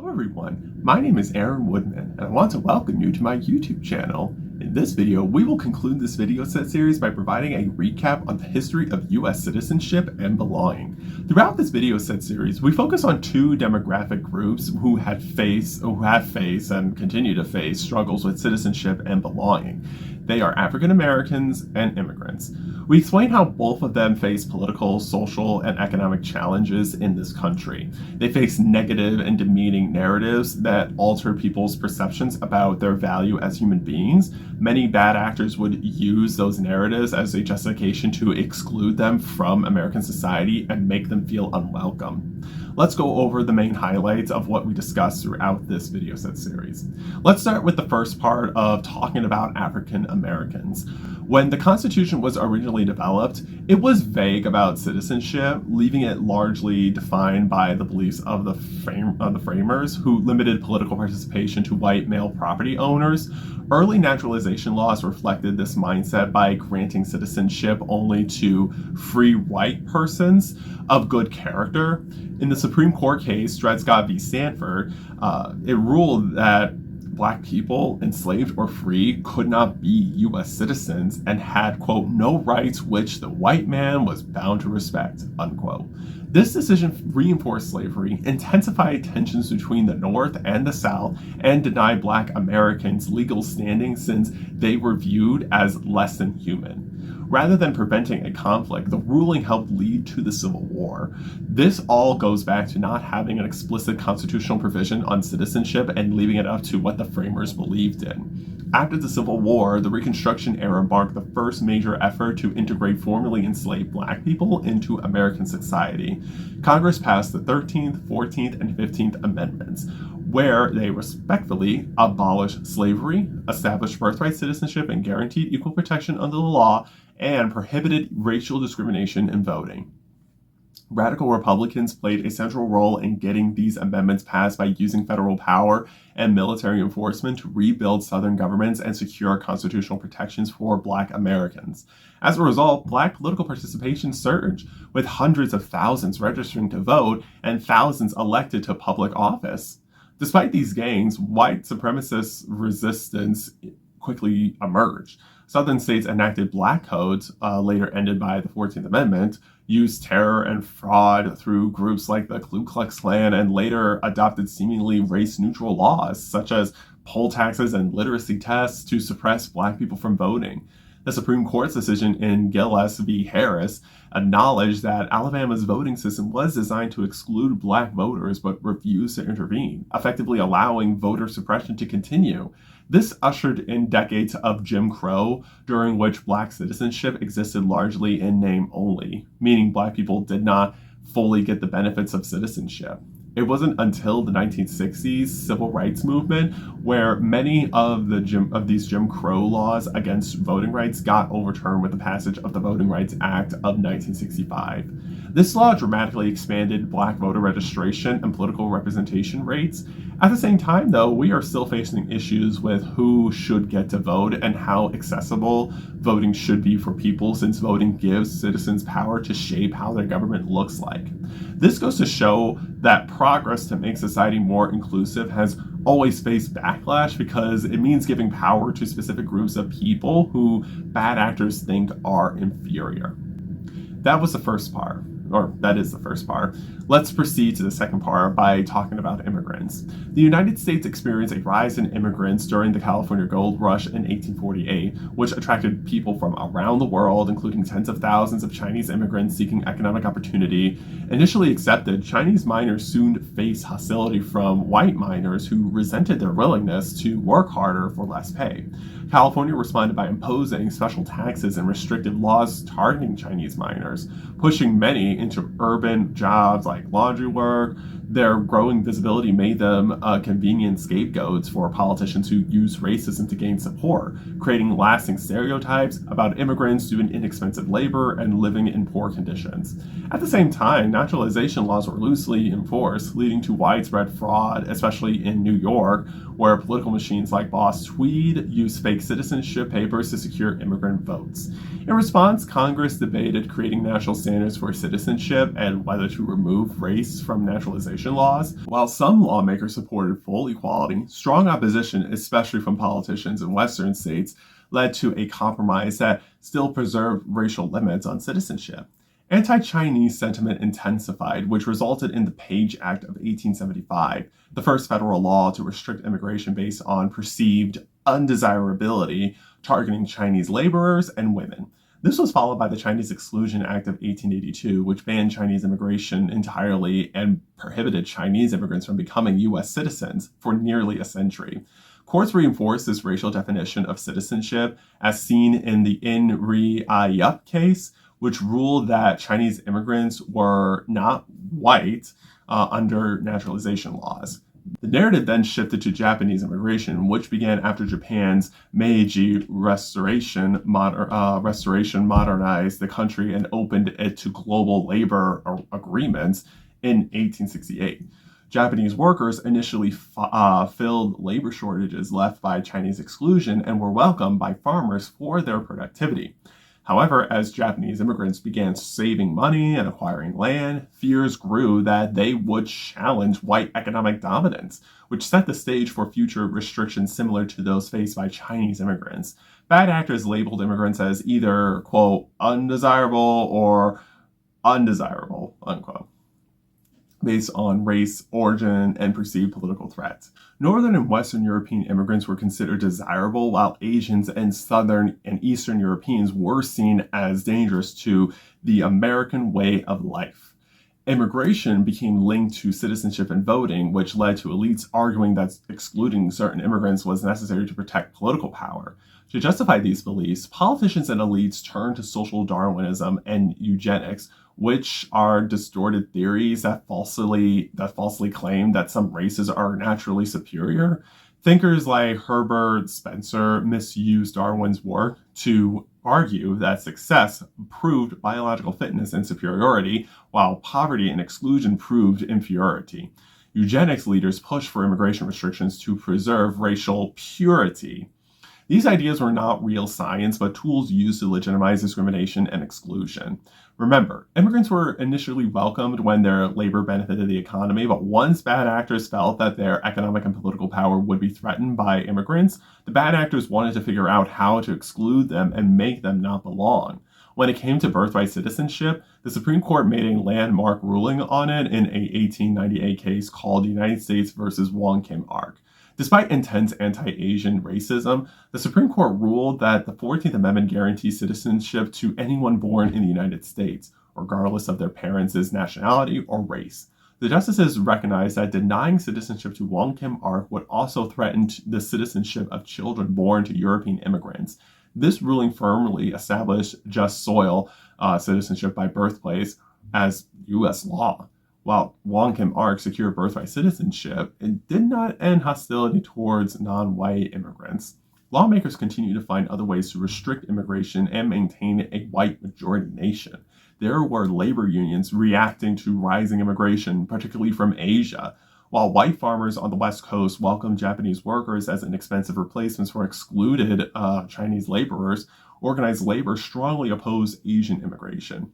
Hello everyone, my name is Aaron Woodman and I want to welcome you to my YouTube channel. In this video, we will conclude this video set series by providing a recap on the history of US citizenship and belonging. Throughout this video set series, we focus on two demographic groups who have faced and continue to face struggles with citizenship and belonging. They are African Americans and immigrants. We explain how both of them face political, social, and economic challenges in this country. They face negative and demeaning narratives that alter people's perceptions about their value as human beings. Many bad actors would use those narratives as a justification to exclude them from American society and make them feel unwelcome. Let's go over the main highlights of what we discussed throughout this video set series. Let's start with the first part of talking about African Americans. When the Constitution was originally developed, it was vague about citizenship, leaving it largely defined by the beliefs of the framers, who limited political participation to white male property owners. Early naturalization laws reflected this mindset by granting citizenship only to free white persons of good character. In the Supreme Court case, Dred Scott v. Stanford, it ruled that Black people, enslaved or free, could not be U.S. citizens and had, quote, no rights which the white man was bound to respect, unquote. This decision reinforced slavery, intensified tensions between the North and the South, and denied Black Americans legal standing since they were viewed as less than human. Rather than preventing a conflict, the ruling helped lead to the Civil War. This all goes back to not having an explicit constitutional provision on citizenship and leaving it up to what the framers believed in. After the Civil War, the Reconstruction era marked the first major effort to integrate formerly enslaved Black people into American society. Congress passed the 13th, 14th, and 15th Amendments, where they respectfully abolished slavery, established birthright citizenship, and guaranteed equal protection under the law, and prohibited racial discrimination in voting. Radical Republicans played a central role in getting these amendments passed by using federal power and military enforcement to rebuild Southern governments and secure constitutional protections for Black Americans. As a result, Black political participation surged, with hundreds of thousands registering to vote and thousands elected to public office. Despite these gains, white supremacist resistance quickly emerged. Southern states enacted Black codes, later ended by the 14th Amendment, used terror and fraud through groups like the Ku Klux Klan, and later adopted seemingly race-neutral laws, such as poll taxes and literacy tests, to suppress Black people from voting. The Supreme Court's decision in Gillis v. Harris acknowledged that Alabama's voting system was designed to exclude Black voters but refused to intervene, effectively allowing voter suppression to continue. This ushered in decades of Jim Crow, during which Black citizenship existed largely in name only, meaning Black people did not fully get the benefits of citizenship. It wasn't until the 1960s civil rights movement where many of these Jim Crow laws against voting rights got overturned with the passage of the Voting Rights Act of 1965. This law dramatically expanded Black voter registration and political representation rates. At the same time, though, we are still facing issues with who should get to vote and how accessible voting should be for people, since voting gives citizens power to shape how their government looks like. This goes to show that progress to make society more inclusive has always faced backlash, because it means giving power to specific groups of people who bad actors think are inferior. That is the first part. Let's proceed to the second part by talking about immigrants. The United States experienced a rise in immigrants during the California Gold Rush in 1848, which attracted people from around the world, including tens of thousands of Chinese immigrants seeking economic opportunity. Initially accepted, Chinese miners soon faced hostility from white miners who resented their willingness to work harder for less pay. California responded by imposing special taxes and restrictive laws targeting Chinese miners, pushing many into urban jobs like laundry work. Their growing visibility made them convenient scapegoats for politicians who use racism to gain support, creating lasting stereotypes about immigrants doing inexpensive labor and living in poor conditions. At the same time, naturalization laws were loosely enforced, leading to widespread fraud, especially in New York, where political machines like Boss Tweed used fake citizenship papers to secure immigrant votes. In response, Congress debated creating national standards for citizenship and whether to remove race from naturalization immigration laws. While some lawmakers supported full equality, strong opposition, especially from politicians in Western states, led to a compromise that still preserved racial limits on citizenship. Anti-Chinese sentiment intensified, which resulted in the Page Act of 1875, the first federal law to restrict immigration based on perceived undesirability, targeting Chinese laborers and women. This was followed by the Chinese Exclusion Act of 1882, which banned Chinese immigration entirely and prohibited Chinese immigrants from becoming U.S. citizens for nearly a century. Courts reinforced this racial definition of citizenship, as seen in the In Re Yup case, which ruled that Chinese immigrants were not white under naturalization laws. The narrative then shifted to Japanese immigration, which began after Japan's Meiji Restoration modernized the country and opened it to global labor agreements in 1868. Japanese workers initially filled labor shortages left by Chinese exclusion and were welcomed by farmers for their productivity. However, as Japanese immigrants began saving money and acquiring land, fears grew that they would challenge white economic dominance, which set the stage for future restrictions similar to those faced by Chinese immigrants. Bad actors labeled immigrants as either, quote, undesirable or undesirable, unquote, based on race, origin, and perceived political threats. Northern and Western European immigrants were considered desirable, while Asians and Southern and Eastern Europeans were seen as dangerous to the American way of life. Immigration became linked to citizenship and voting, which led to elites arguing that excluding certain immigrants was necessary to protect political power. To justify these beliefs, politicians and elites turned to social Darwinism and eugenics, which are distorted theories that falsely claim that some races are naturally superior. Thinkers like Herbert Spencer misused Darwin's work to argue that success proved biological fitness and superiority, while poverty and exclusion proved inferiority. Eugenics leaders pushed for immigration restrictions to preserve racial purity. These ideas were not real science, but tools used to legitimize discrimination and exclusion. Remember, immigrants were initially welcomed when their labor benefited the economy, but once bad actors felt that their economic and political power would be threatened by immigrants, the bad actors wanted to figure out how to exclude them and make them not belong. When it came to birthright citizenship, the Supreme Court made a landmark ruling on it in a 1898 case called United States versus Wong Kim Ark. Despite intense anti-Asian racism, the Supreme Court ruled that the 14th Amendment guarantees citizenship to anyone born in the United States, regardless of their parents' nationality or race. The justices recognized that denying citizenship to Wong Kim Ark would also threaten the citizenship of children born to European immigrants. This ruling firmly established just soil citizenship by birthplace as U.S. law. While Wong Kim Ark secured birthright citizenship, it did not end hostility towards non-white immigrants. Lawmakers continue to find other ways to restrict immigration and maintain a white majority nation. There were labor unions reacting to rising immigration, particularly from Asia. While white farmers on the West Coast welcomed Japanese workers as inexpensive replacements for excluded Chinese laborers, organized labor strongly opposed Asian immigration.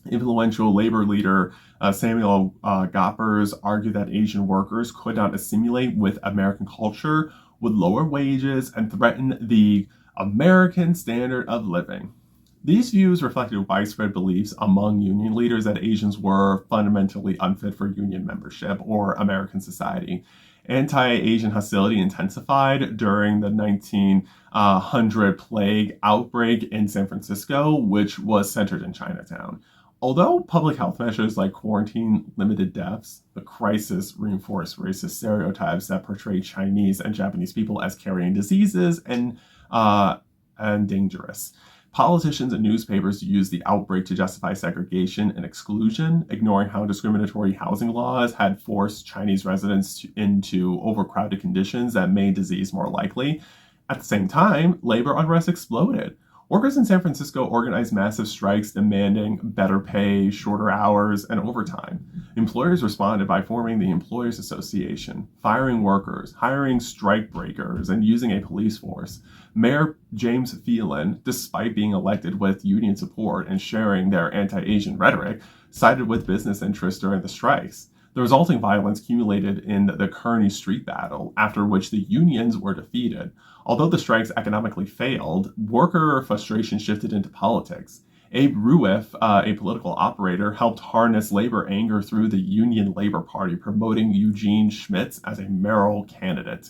Influential labor leader Samuel Gompers argued that Asian workers could not assimilate with American culture, would lower wages, and threaten the American standard of living. These views reflected widespread beliefs among union leaders that Asians were fundamentally unfit for union membership or American society. Anti-Asian hostility intensified during the 1900 plague outbreak in San Francisco, which was centered in Chinatown. Although public health measures like quarantine limited deaths, the crisis reinforced racist stereotypes that portray Chinese and Japanese people as carrying diseases and dangerous. Politicians and newspapers used the outbreak to justify segregation and exclusion, ignoring how discriminatory housing laws had forced Chinese residents into overcrowded conditions that made disease more likely. At the same time, labor unrest exploded. Workers in San Francisco organized massive strikes demanding better pay, shorter hours, and overtime. Employers responded by forming the Employers Association, firing workers, hiring strike breakers, and using a police force. Mayor James Phelan, despite being elected with union support and sharing their anti-Asian rhetoric, sided with business interests during the strikes. The resulting violence culminated in the Kearney Street Battle, after which the unions were defeated. Although the strikes economically failed, worker frustration shifted into politics. Abe Rueff, a political operator, helped harness labor anger through the Union Labor Party, promoting Eugene Schmitz as a mayoral candidate.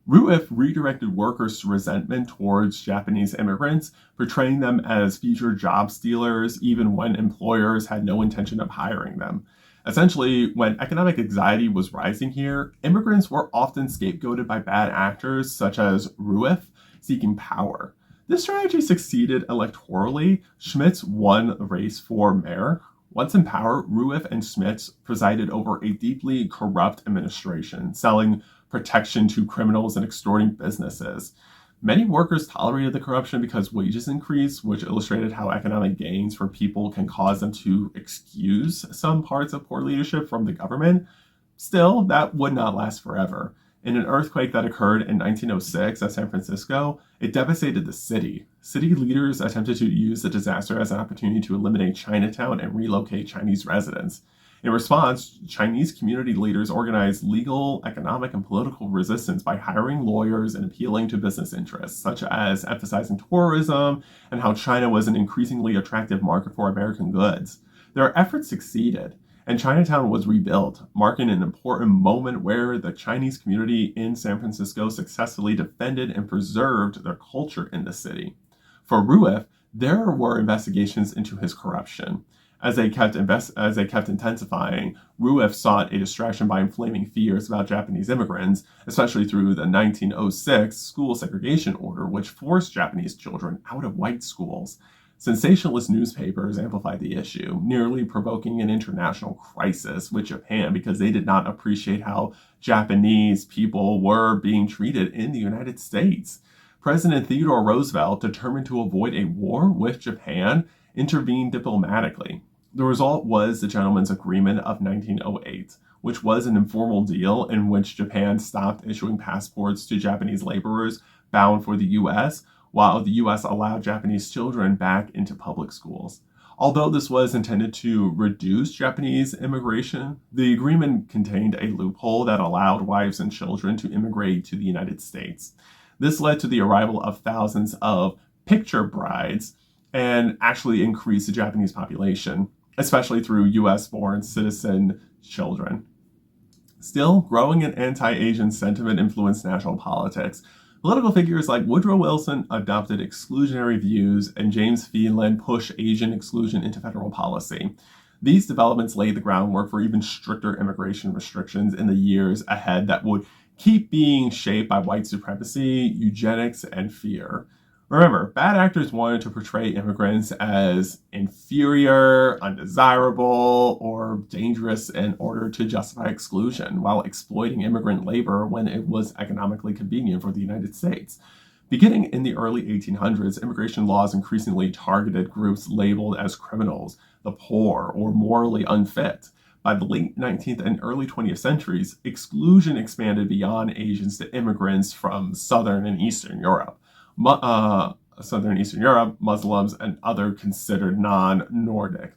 Rueff redirected workers' resentment towards Japanese immigrants, portraying them as future job stealers even when employers had no intention of hiring them. Essentially, when economic anxiety was rising here, immigrants were often scapegoated by bad actors such as Rueff seeking power. This strategy succeeded electorally. Schmitz won the race for mayor. Once in power, Rueff and Schmitz presided over a deeply corrupt administration, selling protection to criminals and extorting businesses. Many workers tolerated the corruption because wages increased, which illustrated how economic gains for people can cause them to excuse some parts of poor leadership from the government. Still, that would not last forever. In an earthquake that occurred in 1906 at San Francisco, it devastated the city. City leaders attempted to use the disaster as an opportunity to eliminate Chinatown and relocate Chinese residents. In response, Chinese community leaders organized legal, economic, and political resistance by hiring lawyers and appealing to business interests, such as emphasizing tourism and how China was an increasingly attractive market for American goods. Their efforts succeeded, and Chinatown was rebuilt, marking an important moment where the Chinese community in San Francisco successfully defended and preserved their culture in the city. For Rueff, there were investigations into his corruption. As they kept intensifying, Rueff sought a distraction by inflaming fears about Japanese immigrants, especially through the 1906 school segregation order, which forced Japanese children out of white schools. Sensationalist newspapers amplified the issue, nearly provoking an international crisis with Japan because they did not appreciate how Japanese people were being treated in the United States. President Theodore Roosevelt, determined to avoid a war with Japan, intervened diplomatically. The result was the Gentleman's Agreement of 1908, which was an informal deal in which Japan stopped issuing passports to Japanese laborers bound for the U.S., while the U.S. allowed Japanese children back into public schools. Although this was intended to reduce Japanese immigration, the agreement contained a loophole that allowed wives and children to immigrate to the United States. This led to the arrival of thousands of picture brides and actually increased the Japanese population, especially through U.S.-born citizen children. Still, growing and anti-Asian sentiment influenced national politics. Political figures like Woodrow Wilson adopted exclusionary views, and James Phelan pushed Asian exclusion into federal policy. These developments laid the groundwork for even stricter immigration restrictions in the years ahead that would keep being shaped by white supremacy, eugenics, and fear. Remember, bad actors wanted to portray immigrants as inferior, undesirable, or dangerous in order to justify exclusion, while exploiting immigrant labor when it was economically convenient for the United States. Beginning in the early 1800s, immigration laws increasingly targeted groups labeled as criminals, the poor, or morally unfit. By the late 19th and early 20th centuries, exclusion expanded beyond Asians to immigrants from Southern and Eastern Europe. Southern Eastern Europe, Muslims, and other considered non-Nordic.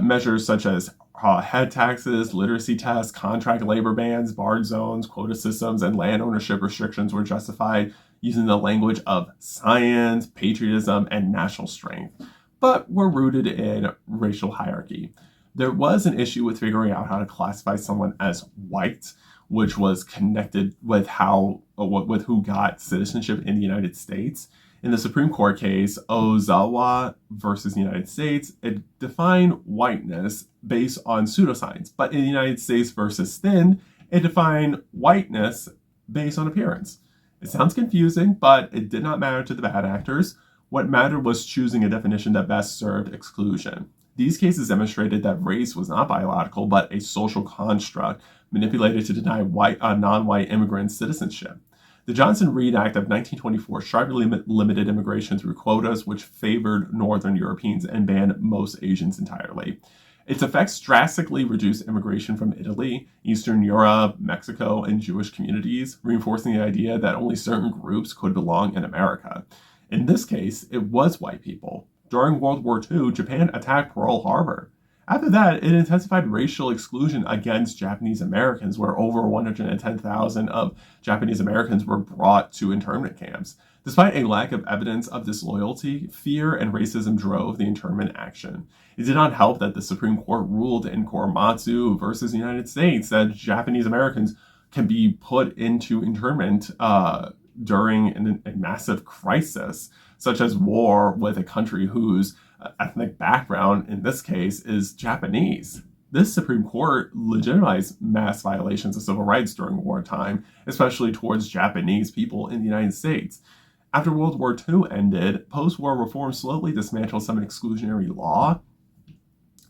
Measures such as head taxes, literacy tests, contract labor bans, barred zones, quota systems, and land ownership restrictions were justified using the language of science, patriotism, and national strength, but were rooted in racial hierarchy. There was an issue with figuring out how to classify someone as white, which was connected with who got citizenship in the United States. In the Supreme Court case, Ozawa versus the United States, it defined whiteness based on pseudoscience. But in the United States versus Thin, it defined whiteness based on appearance. It sounds confusing, but it did not matter to the bad actors. What mattered was choosing a definition that best served exclusion. These cases demonstrated that race was not biological, but a social construct manipulated to deny non-white immigrants citizenship. The Johnson-Reed Act of 1924 sharply limited immigration through quotas, which favored Northern Europeans and banned most Asians entirely. Its effects drastically reduced immigration from Italy, Eastern Europe, Mexico, and Jewish communities, reinforcing the idea that only certain groups could belong in America. In this case, it was white people. During World War II, Japan attacked Pearl Harbor. After that, it intensified racial exclusion against Japanese Americans, where over 110,000 of Japanese Americans were brought to internment camps. Despite a lack of evidence of disloyalty, fear and racism drove the internment action. It did not help that the Supreme Court ruled in Korematsu versus the United States that Japanese Americans can be put into internment during a massive crisis, such as war with a country whose ethnic background, in this case, is Japanese. This Supreme Court legitimized mass violations of civil rights during wartime, especially towards Japanese people in the United States. After World War II ended, post-war reform slowly dismantled some exclusionary law.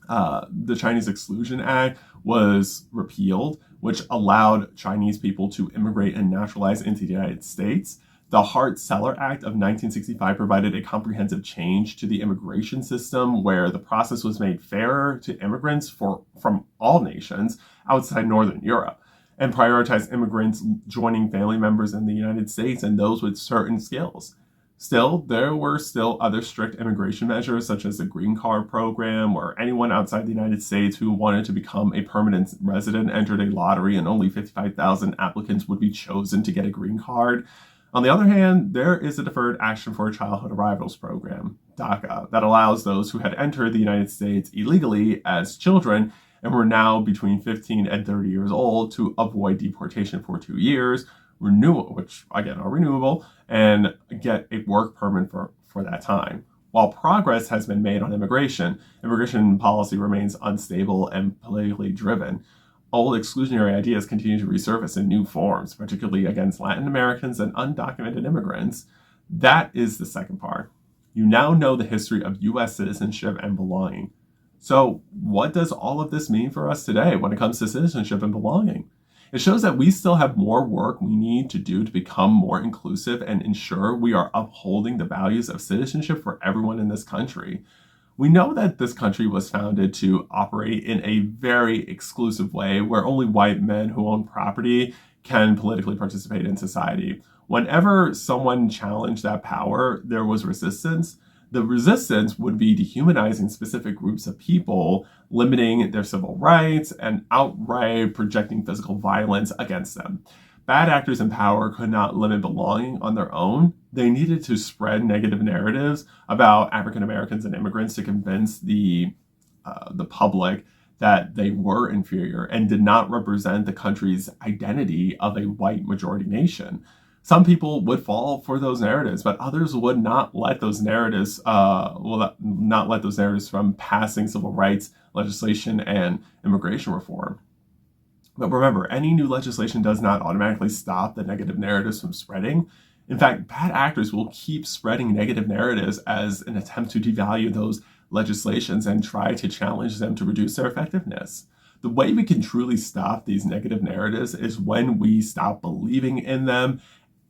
The Chinese Exclusion Act was repealed, which allowed Chinese people to immigrate and naturalize into the United States. The Hart-Celler Act of 1965 provided a comprehensive change to the immigration system where the process was made fairer to immigrants from all nations outside Northern Europe, and prioritized immigrants joining family members in the United States and those with certain skills. Still, there were still other strict immigration measures, such as the green card program, where anyone outside the United States who wanted to become a permanent resident entered a lottery and only 55,000 applicants would be chosen to get a green card. On the other hand, there is a Deferred Action for Childhood Arrivals program, DACA, that allows those who had entered the United States illegally as children and were now between 15 and 30 years old to avoid deportation for 2 years, which again are renewable, and get a work permit for that time. While progress has been made on immigration policy remains unstable and politically driven. Old exclusionary ideas continue to resurface in new forms, particularly against Latin Americans and undocumented immigrants. That is the second part. You now know the history of U.S. citizenship and belonging. So, what does all of this mean for us today when it comes to citizenship and belonging? It shows that we still have more work we need to do to become more inclusive and ensure we are upholding the values of citizenship for everyone in this country. We know that this country was founded to operate in a very exclusive way where only white men who own property can politically participate in society. Whenever someone challenged that power, there was resistance. The resistance would be dehumanizing specific groups of people, limiting their civil rights, and outright projecting physical violence against them. Bad actors in power could not limit belonging on their own. They needed to spread negative narratives about African Americans and immigrants to convince the public that they were inferior and did not represent the country's identity of a white majority nation. Some people would fall for those narratives, but others would not let those narratives not let those narratives from passing civil rights legislation and immigration reform. But remember, any new legislation does not automatically stop the negative narratives from spreading. In fact, bad actors will keep spreading negative narratives as an attempt to devalue those legislations and try to challenge them to reduce their effectiveness. The way we can truly stop these negative narratives is when we stop believing in them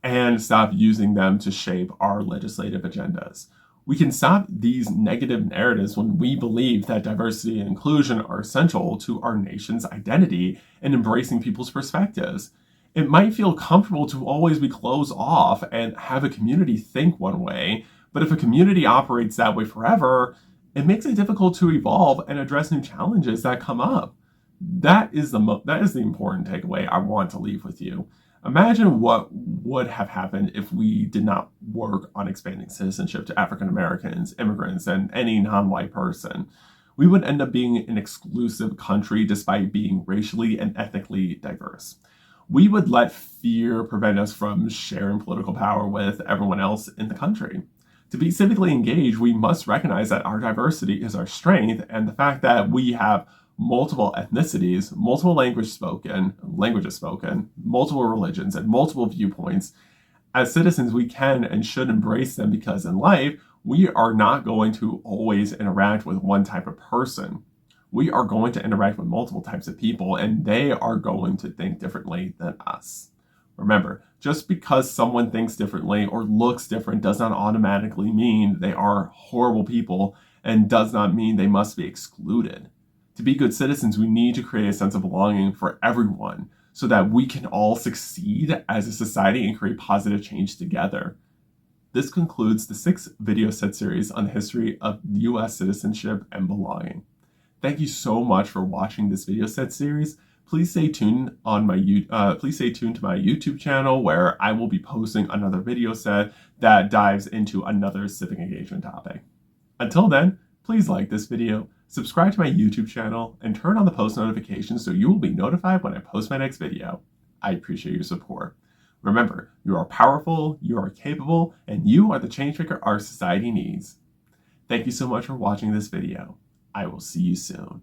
and stop using them to shape our legislative agendas. We can stop these negative narratives when we believe that diversity and inclusion are essential to our nation's identity and embracing people's perspectives. It might feel comfortable to always be closed off and have a community think one way, but if a community operates that way forever, it makes it difficult to evolve and address new challenges that come up. That is the important takeaway I want to leave with you. Imagine what would have happened if we did not work on expanding citizenship to African Americans, immigrants, and any non-white person. We would end up being an exclusive country despite being racially and ethnically diverse. We would let fear prevent us from sharing political power with everyone else in the country. To be civically engaged, we must recognize that our diversity is our strength, and the fact that we have multiple ethnicities, multiple languages spoken, multiple religions, and multiple viewpoints. As citizens, we can and should embrace them because in life, we are not going to always interact with one type of person. We are going to interact with multiple types of people, and they are going to think differently than us. Remember, just because someone thinks differently or looks different does not automatically mean they are horrible people and does not mean they must be excluded. To be good citizens, we need to create a sense of belonging for everyone so that we can all succeed as a society and create positive change together. This concludes the 6th video set series on the history of U.S. citizenship and belonging. Thank you so much for watching this video set series. Please stay tuned to my YouTube channel, where I will be posting another video set that dives into another civic engagement topic. Until then, please like this video, subscribe to my YouTube channel, and turn on the post notifications so you will be notified when I post my next video. I appreciate your support. Remember, you are powerful, you are capable, and you are the change maker our society needs. Thank you so much for watching this video. I will see you soon.